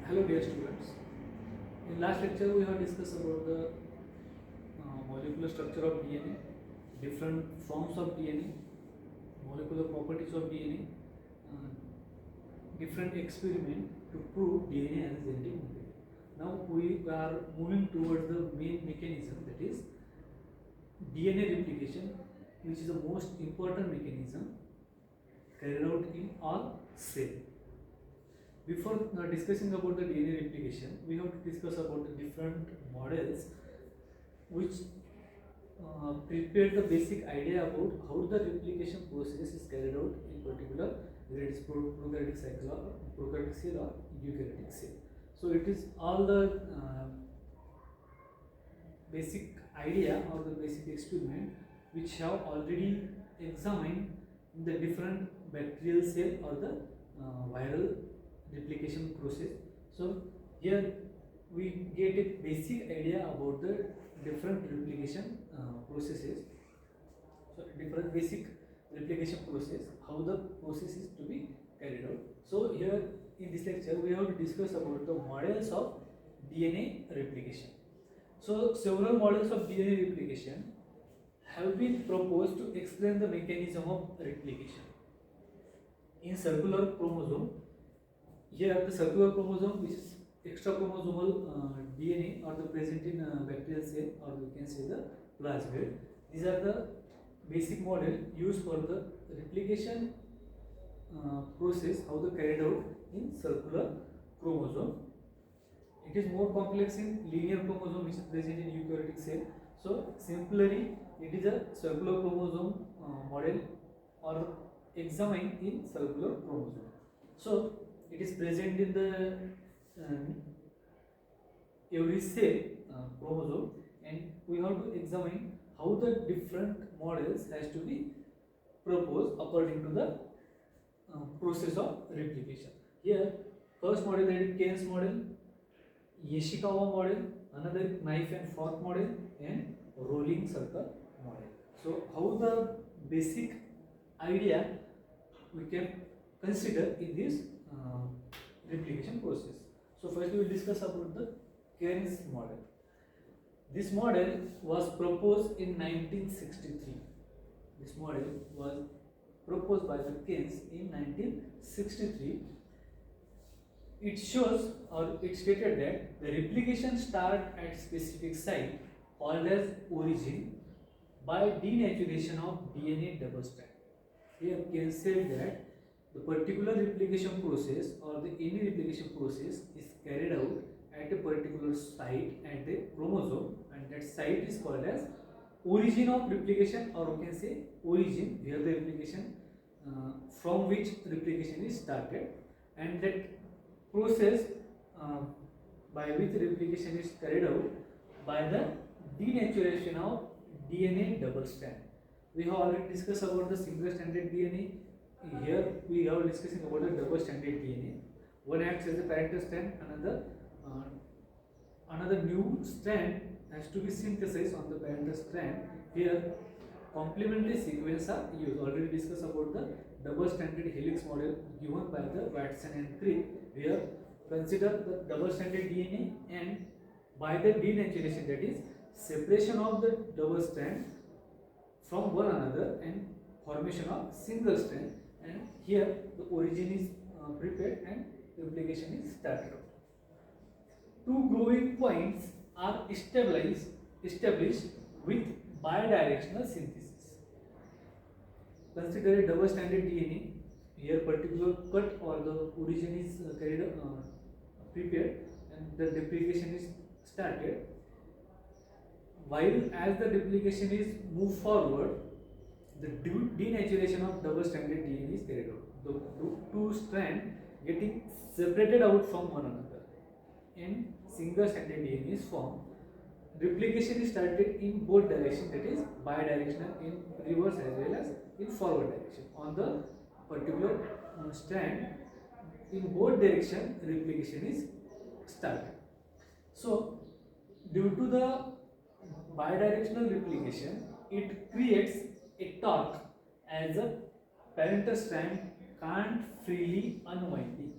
Hello dear students. In last lecture we have discussed about the molecular structure of DNA, different forms of DNA, molecular properties of DNA, different experiment to prove DNA as a genetic material. Now we are moving towards the main mechanism, that is DNA replication, which is the most important mechanism carried out in all cells. Before discussing about the DNA replication, we have to discuss about the different models which prepare the basic idea about how the replication process is carried out in particular, whether it is prokaryotic cell or eukaryotic cell. So it is all the basic idea or the basic experiment which have already examined the different bacterial cell or the viral replication process. So here we get a basic idea about the different replication processes. So different basic replication process, how the process is to be carried out. So here in this lecture we have to discuss about the models of DNA replication. So several models of DNA replication have been proposed to explain the mechanism of replication. In circular chromosome, here the circular chromosome, which is extra chromosomal DNA, or the present in bacterial cell, or we can say the plasmid. These are the basic model used for the replication process, how they carried out in circular chromosome. It is more complex in linear chromosome, which is present in eukaryotic cell. So simply it is a circular chromosome model or examined in circular chromosome. So it is present in the every cell chromosome, and we have to examine how the different models has to be proposed according to the process of replication. Here first model, that is Keynes model, Ishikawa model, another knife and fork model, and rolling circle model. So how the basic idea we can consider in this replication process. So first we will discuss about the Keynes model. This model was proposed in 1963. This model was proposed by the Keynes in 1963. It shows, or it stated, that the replication starts at specific site called as origin by denaturation of DNA double strand. Here Keynes said that the particular replication process or the any replication process is carried out at a particular site at a chromosome, and that site is called as origin of replication, or we can say origin where the replication from which replication is started, and that process by which replication is carried out by the denaturation of DNA double strand. We have already discussed about the single stranded DNA. Here we are discussing about the double stranded DNA. One acts as a parental strand, another new strand has to be synthesized on the parental strand. Here complementary sequence are used. Already discussed about the double stranded helix model given by the Watson and Crick. Here consider the double stranded DNA, and by the denaturation, that is separation of the double strand from one another and formation of single strand, and here the origin is prepared and replication is started. Two growing points are established with bidirectional synthesis. Consider a double stranded DNA. Here particular cut or the origin is prepared and the replication is started. While as the replication is moved forward, the denaturation of double stranded DNA is carried out. The two strands getting separated out from one another, and single stranded DNA is formed. Replication is started in both directions, that is bidirectional, in reverse as well as in forward direction. On the particular strand, in both direction replication is started. So due to the bidirectional replication, it creates a torque as a parental strand can't freely unwinding.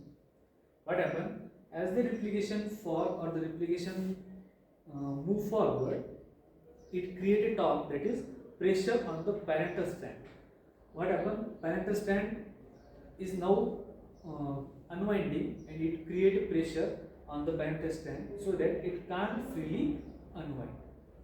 What happens? as the replication or the replication move forward, it create a torque, that is pressure on the parental strand. What happens? Parental strand is now unwinding, and it create a pressure on the parental strand so that it can't freely unwind.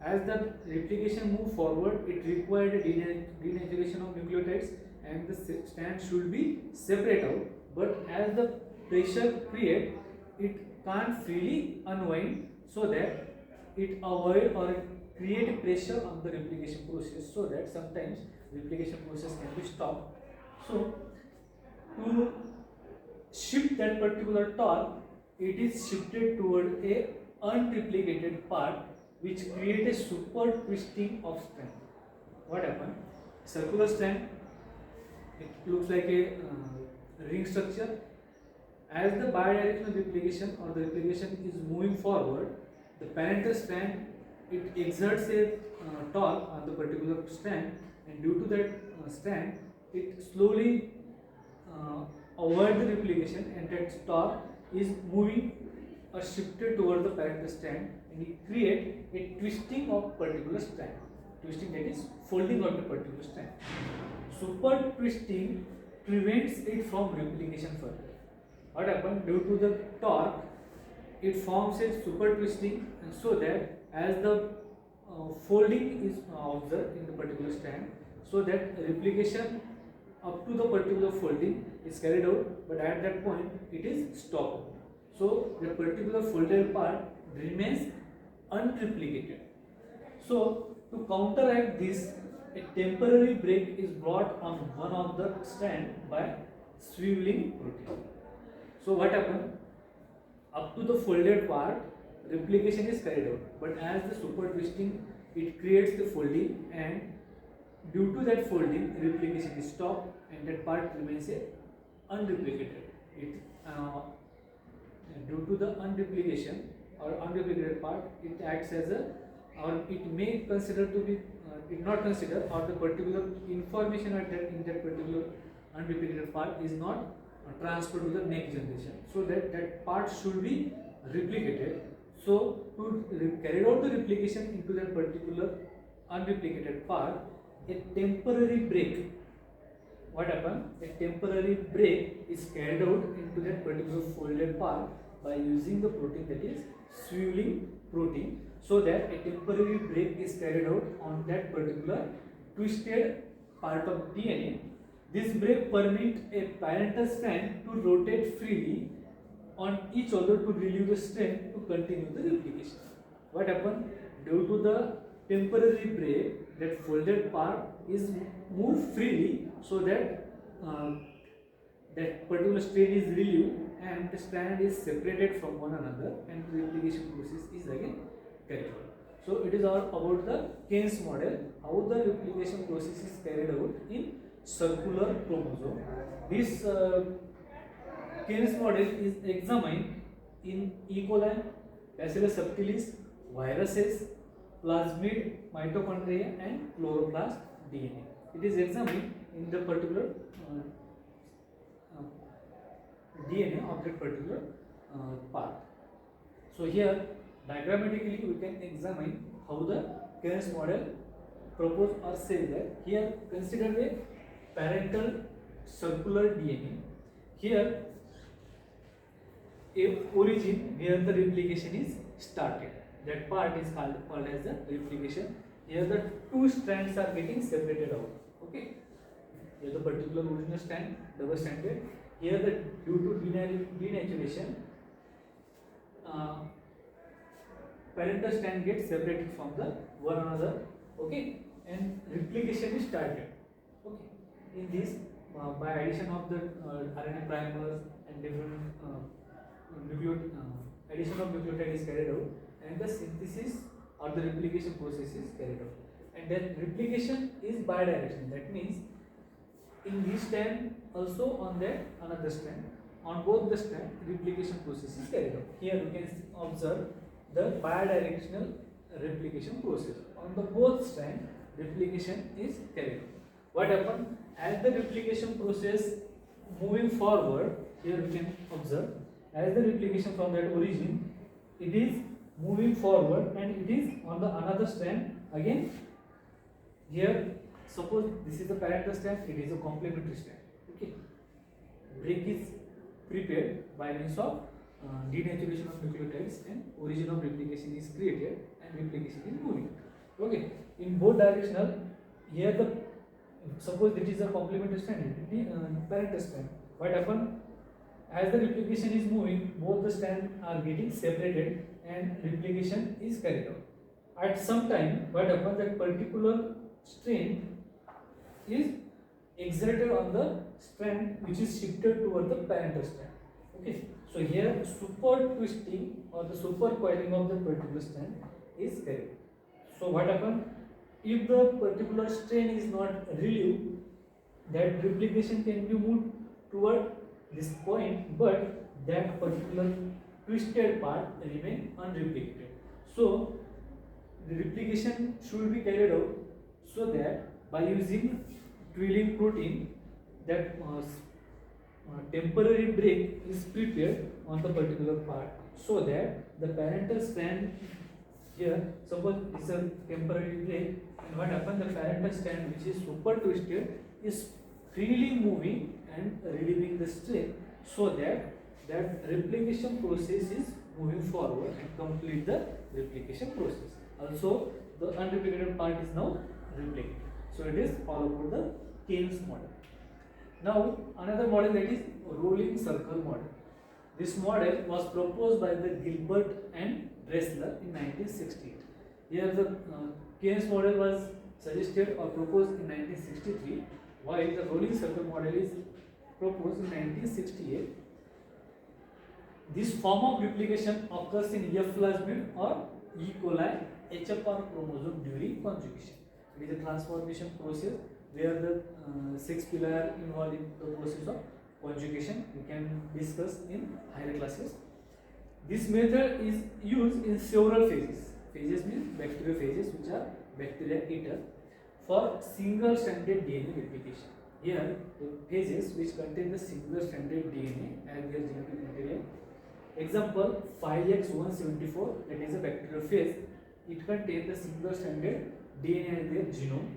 As the replication move forward, it required a denaturation of nucleotides, and the strand should be separate out. But as the pressure create, it can't freely unwind, so that it avoid or it create pressure on the replication process, so that sometimes replication process can be stopped. So to shift that particular torque, it is shifted toward a unreplicated part, which create a super twisting of strand. What happened? Circular strand, it looks like a ring structure. As the bidirectional replication or the replication is moving forward, the parental strand, it exerts a torque on the particular strand, and due to that strand, it slowly avoid the replication, and that torque is moving or shifted toward the parental strand, and it create a twisting of particular strand. Twisting, that is folding of the particular strand. Super twisting prevents it from replication further. What happens? Due to the torque, it forms a super twisting, and so that as the folding is observed in the particular strand, so that replication up to the particular folding is carried out, but at that point it is stopped. So the particular folded part remains unreplicated. So to counteract this, a temporary break is brought on one of the strand by swiveling protein. So what happens? Up to the folded part, replication is carried out, but as the super twisting, it creates the folding, and due to that folding, replication is stopped, and that part remains unreplicated. Due to the unreplication or unreplicated part, it acts as a, or it may consider to be, it not consider, or the particular information in that particular unreplicated part is not transferred to the next generation, so that part should be replicated. So to carry out the replication into that particular unreplicated part, a temporary break. What happens? A temporary break is carried out into that particular folded part by using the protein, that is swiveling protein, so that a temporary break is carried out on that particular twisted part of DNA. This break permits a parental strand to rotate freely on each other to relieve the strain to continue the replication. What happens? Due to the temporary break, that folded part is moved freely, so that that particular strain is relieved, and the strand is separated from one another, and the replication process is again carried out. So it is all about the Keynes model, how the replication process is carried out in circular chromosome. This Keynes model is examined in E. coli, Bacillus subtilis, viruses, plasmid, mitochondria, and chloroplast DNA. It is examined in the particular DNA of that particular part. So here diagrammatically we can examine how the Keynes model propose or say that here consider a parental circular DNA. Here a origin where the replication is started. That part is called as the replication. Here the two strands are getting separated out. Okay. Here the particular original strand, double stranded. Here the due to denaturation, parental strand gets separated from the one another. Okay, and replication is started. Okay, in this by addition of the RNA primers and different addition of nucleotide is carried out, and the synthesis or the replication process is carried out. And then replication is bidirectional. That means in this strand also on that another strand, on both the strand replication process is carried out. Here you can observe the bidirectional replication process. On the both strand replication is carried out. What happens? As the replication process moving forward, here you can observe, as the replication from that origin, it is moving forward and it is on the another strand again. Here, suppose this is the parental strand, it is a complementary strand. Okay, break is prepared by means of denaturation of nucleotides and origin of replication is created and replication is moving. Okay, in both directional, here the suppose it is a complementary strand, parental strand. What happen? As the replication is moving, both the strands are getting separated and replication is carried out. At some time, what happens, that particular strain is exerted on the strand which is shifted toward the parental strand. Okay, so here super twisting or the super coiling of the particular strand is carried. So what happens, if the particular strain is not relieved, that replication can be moved toward this point, but that particular twisted part remain unreplicated. So the replication should be carried out so that by using twilling protein, that temporary break is prepared on the particular part, so that the parental strand here, suppose it's a temporary break, and what happens, the parental strand which is super twisted is freely moving and relieving the strain, so that that replication process is moving forward and complete the replication process. Also, the unreplicated part is now replicated. So it is all about the Keynes model. Now another model, that is rolling circle model. This model was proposed by the Gilbert and Dressler in 1968. Here the Keynes model was suggested or proposed in 1963, while the rolling circle model is proposed in 1968. This form of replication occurs in F plasmid or E. coli HFR chromosome during conjugation. It is a transformation process where the 6 pili are involved in the process of conjugation. We can discuss in higher classes. This method is used in several phases. Phases means bacteriophages, which are bacteria eater, for single stranded DNA replication. Here, the phases which contain the single stranded DNA and their genetic material. Example 5X174, that is a bacteriophage. It contains the single stranded DNA and their genome.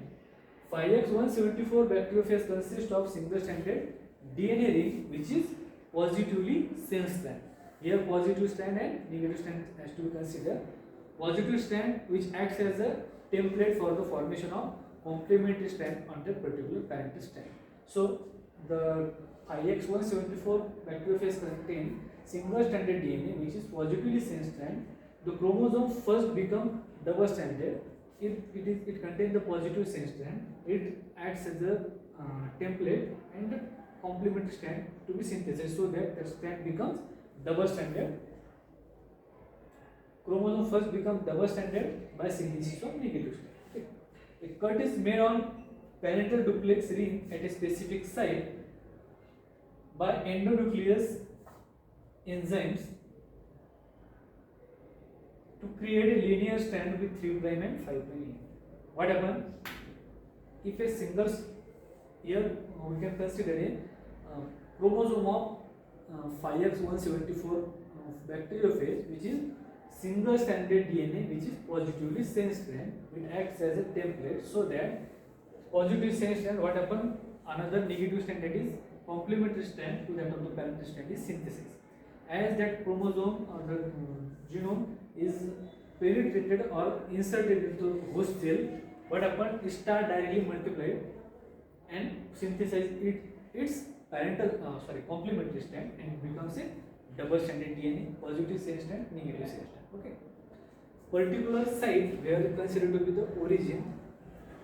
5X174 bacteriophage consists of single stranded DNA ring which is positively sensed strand. Here positive strand and negative strand has to be considered. Positive strand which acts as a template for the formation of complementary strand on the particular parental strand. So the 5X174 bacteriophage contain single stranded DNA which is positively sensed strand. The chromosome first become double stranded. It contains the positive sense strand. It acts as a template and complementary strand to be synthesized, so that the strand becomes double stranded. Chromosome first becomes double stranded by synthesis of negative strand. Okay. A cut is made on parental duplex ring at a specific site by endonuclease enzymes to create a linear strand with 3' and 5' end. What happens if a single, here we can consider a chromosome of 5X174 bacteriophage, which is single stranded DNA which is positively sensed strand. It acts as a template, so that positive sensed strand, what happens, another negative strand, that is complementary strand to that of the parental strand, is synthesis. As that chromosome or the genome is penetrated or inserted into host cell, what happens, it start directly multiplied and synthesize its parental complementary strand, and it becomes a double stranded DNA, positive sense strand, negative sense strand. Okay. Particular site where it considered to be the origin,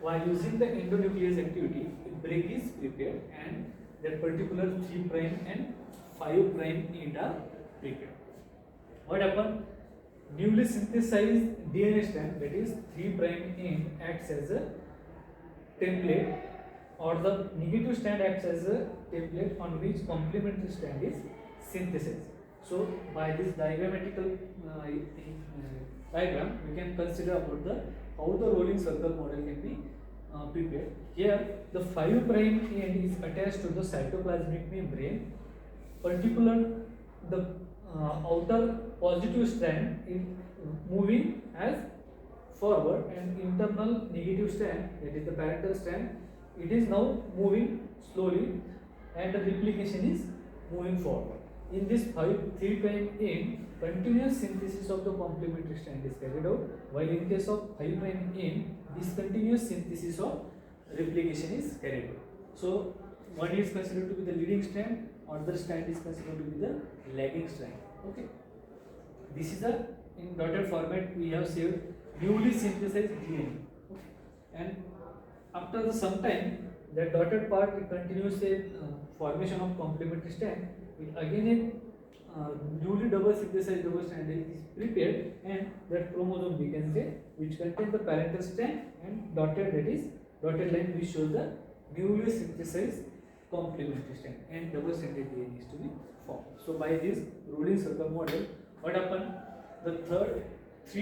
while using the endonuclease activity, a break is prepared and that particular 3' and 5' end are prepared. What happens? Newly synthesized DNA strand, that is 3' end, acts as a template, or the negative strand acts as a template on which complementary strand is synthesized. So by this diagrammatical diagram, we can consider about the how the rolling circle model can be prepared. Here the 5' end is attached to the cytoplasmic membrane. Particular the outer positive strand is moving as forward, and internal negative strand, that is the parental strand, it is now moving slowly, and the replication is moving forward. In this 3' end, continuous synthesis of the complementary strand is carried out, while in case of 5' end, discontinuous synthesis of replication is carried out. So one is considered to be the leading strand, other strand is considered to be the lagging strand. Okay. This is a, in dotted format we have saved newly synthesized DNA. Okay. And after some time, the dotted part continues a formation of complementary strand. It again a newly double synthesized double strand is prepared, and that chromosome we can say, which contains the parental strand, and dotted, that is dotted line which shows the newly synthesized complementary strand, and double stranded DNA is to be formed. So by this rolling circle model, what happened? The third 3'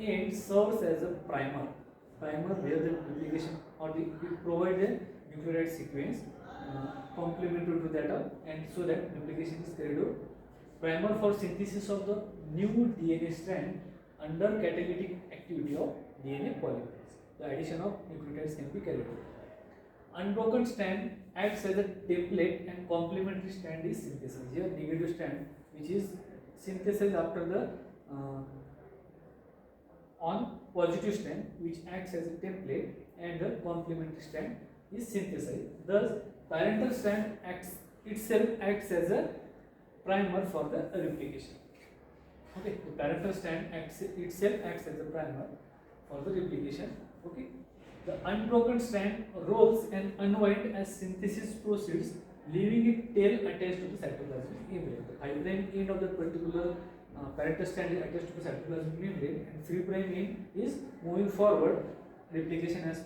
end serves as a primer where the duplication or the it provides a nucleotide sequence complementary to that and so that duplication is carried out. Primer for synthesis of the new DNA strand under catalytic activity of DNA polymerase. The addition of nucleotides can be carried out. Unbroken strand acts as a template and complementary strand is synthesized. Here negative strand which is synthesized after the on positive strand which acts as a template, and the complementary strand is synthesized. Thus parental strand itself acts as a primer for the replication. Okay, the parental strand itself acts as a primer for the replication. Okay, the unbroken strand rolls and unwinds as synthesis proceeds, leaving its tail attached to the cytoplasmic membrane. The 5' end of the particular parental strand is attached to the cytoplasmic membrane, and 3' end is moving forward. Replication has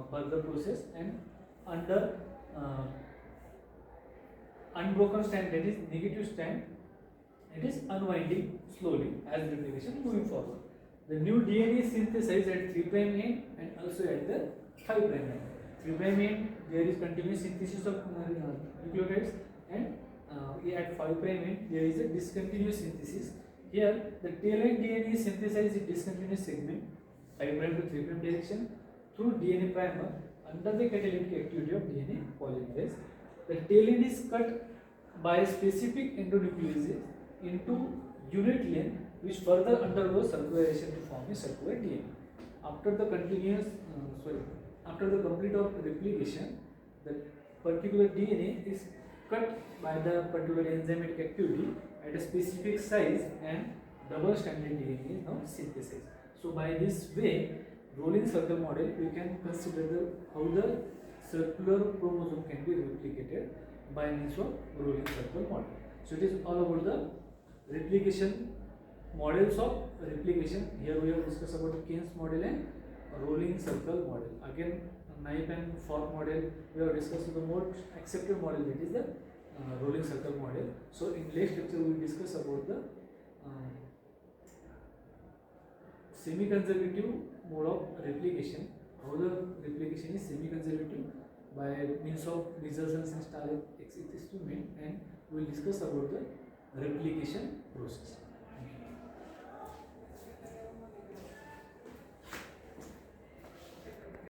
further process, and under unbroken strand, that is negative strand, it is unwinding slowly as replication moving forward. The new DNA is synthesized at 3' end and also at the 5' end. 3' end there is continuous synthesis of nucleotides, and at 5' end there is a discontinuous synthesis. Here the tail end DNA is synthesized in discontinuous segment 5' to 3' direction through DNA primer under the catalytic activity of DNA polymerase. The tail end is cut by a specific endonuclease into unit length, which further undergoes circularization to form a circular DNA. After the complete of replication, the particular DNA is cut by the particular enzymatic activity at a specific size, and double-stranded DNA is now synthesized. So by this way, rolling circle model, we can consider how the circular chromosome can be replicated by means of rolling circle model. So it is all about the replication, models of replication. Here we have discussed about the Keynes model and rolling circle model. Again, knife and fork model we have discussed the more accepted model, that is the rolling circle model. So in next lecture we will discuss about the semi-conservative mode of replication, how the replication is semi-conservative by means of resurgence and star experiment, and we will discuss about the replication process.